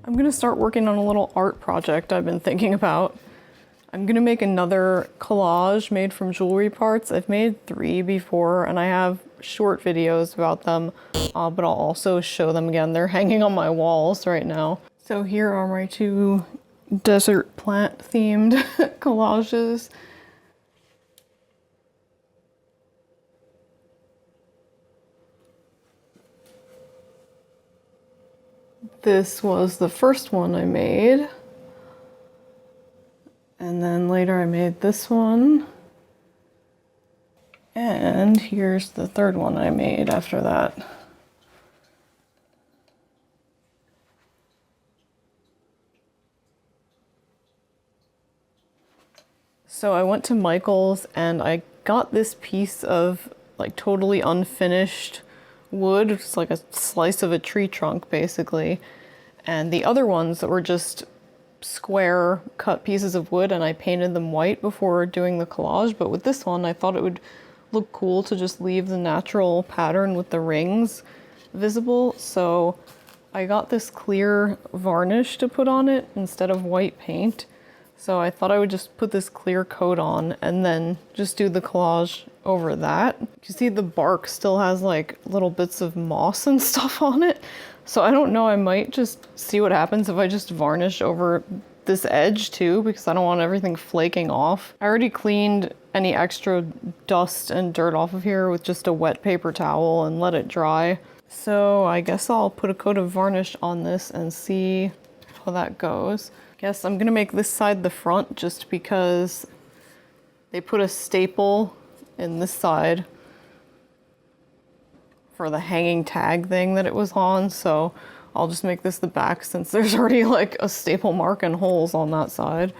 I'm gonna start working on a little art project I've been thinking about. I'm gonna make another collage made from jewelry parts. I've made 3 before and I have short videos about them, but I'll also show them again. They're hanging on my walls right now. So here are my 2 desert plant themed collages. This was the first one I made. And then later I made this one. And here's the third one I made after that. So I went to Michael's and I got this piece of like totally unfinished wood. It's like a slice of a tree trunk basically. And the other ones that were just square cut pieces of wood, and I painted them white before doing the collage. But with this one I thought it would look cool to just leave the natural pattern with the rings visible. So I got this clear varnish to put on it instead of white paint. So I thought I would just put this clear coat on and then just do the collage over that. You see the bark still has like little bits of moss and stuff on it. So I don't know, I might just see what happens if I just varnish over this edge too, because I don't want everything flaking off. I already cleaned any extra dust and dirt off of here with just a wet paper towel and let it dry. So I guess I'll put a coat of varnish on this and see how that goes. Guess I'm gonna make this side the front just because they put a staple in this side for the hanging tag thing that it was on, so I'll just make this the back since there's already like a staple mark and holes on that side.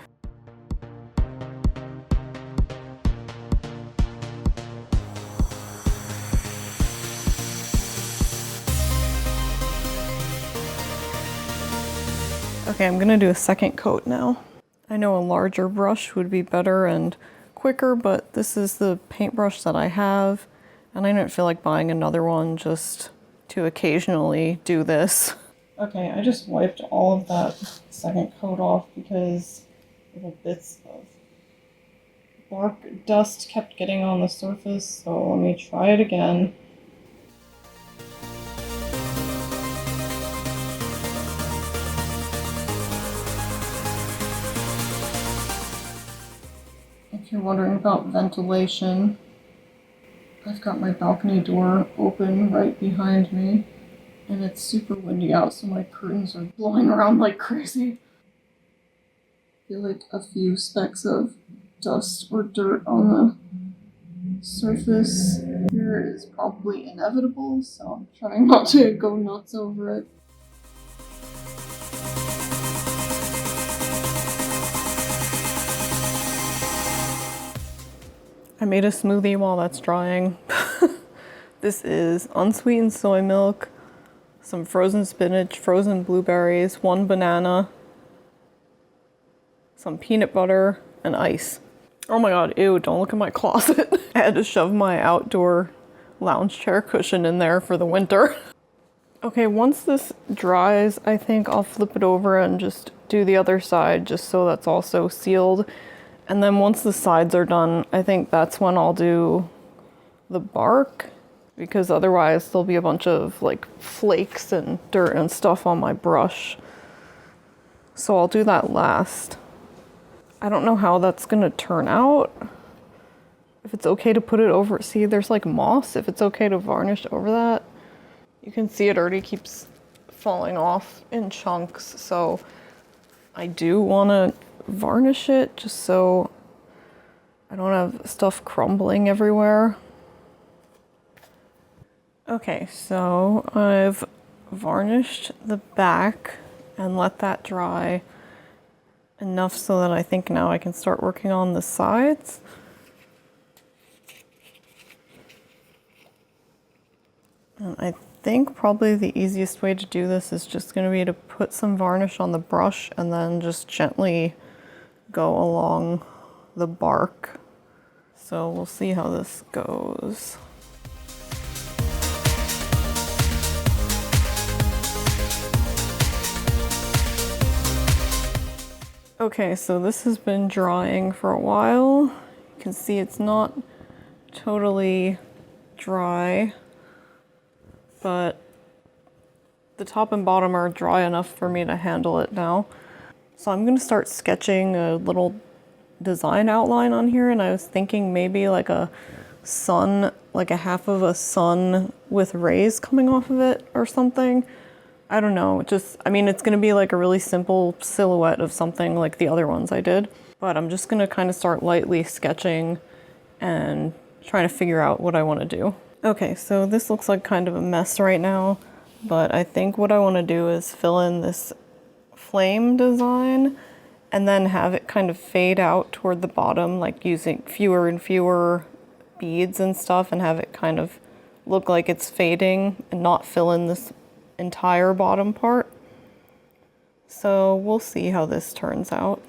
Okay, I'm gonna do a second coat now. I know a larger brush would be better and quicker, but this is the paintbrush that I have, and I didn't feel like buying another one just to occasionally do this. Okay, I just wiped all of that second coat off because little bits of bark dust kept getting on the surface, so let me try it again. If you're wondering about ventilation, I've got my balcony door open right behind me, and it's super windy out, so my curtains are blowing around like crazy. I feel like a few specks of dust or dirt on the surface here is probably inevitable, so I'm trying not to go nuts over it. I made a smoothie while that's drying. This is unsweetened soy milk, some frozen spinach, frozen blueberries, 1 banana, some peanut butter, and ice. Oh my god, ew, don't look at my closet. I had to shove my outdoor lounge chair cushion in there for the winter. Okay, once this dries, I think I'll flip it over and just do the other side just so that's also sealed. And then once the sides are done, I think that's when I'll do the bark, because otherwise there'll be a bunch of like flakes and dirt and stuff on my brush. So I'll do that last. I don't know how that's gonna turn out. If it's okay to put it over, see there's like moss, if it's okay to varnish over that. You can see it already keeps falling off in chunks, so I do wanna varnish it just so I don't have stuff crumbling everywhere. Okay, so I've varnished the back and let that dry enough so that I think now I can start working on the sides. And I think probably the easiest way to do this is just going to be to put some varnish on the brush and then just gently go along the bark. So we'll see how this goes. Okay, so this has been drying for a while. You can see it's not totally dry, but the top and bottom are dry enough for me to handle it now. So I'm gonna start sketching a little design outline on here, and I was thinking maybe like a sun, like a half of a sun with rays coming off of it or something. I don't know, just, I mean, it's gonna be like a really simple silhouette of something like the other ones I did, but I'm just gonna kind of start lightly sketching and trying to figure out what I wanna do. Okay, so this looks like kind of a mess right now, but I think what I wanna do is fill in this flame design and then have it kind of fade out toward the bottom, like using fewer and fewer beads and stuff, and have it kind of look like it's fading and not fill in this entire bottom part. So we'll see how this turns out.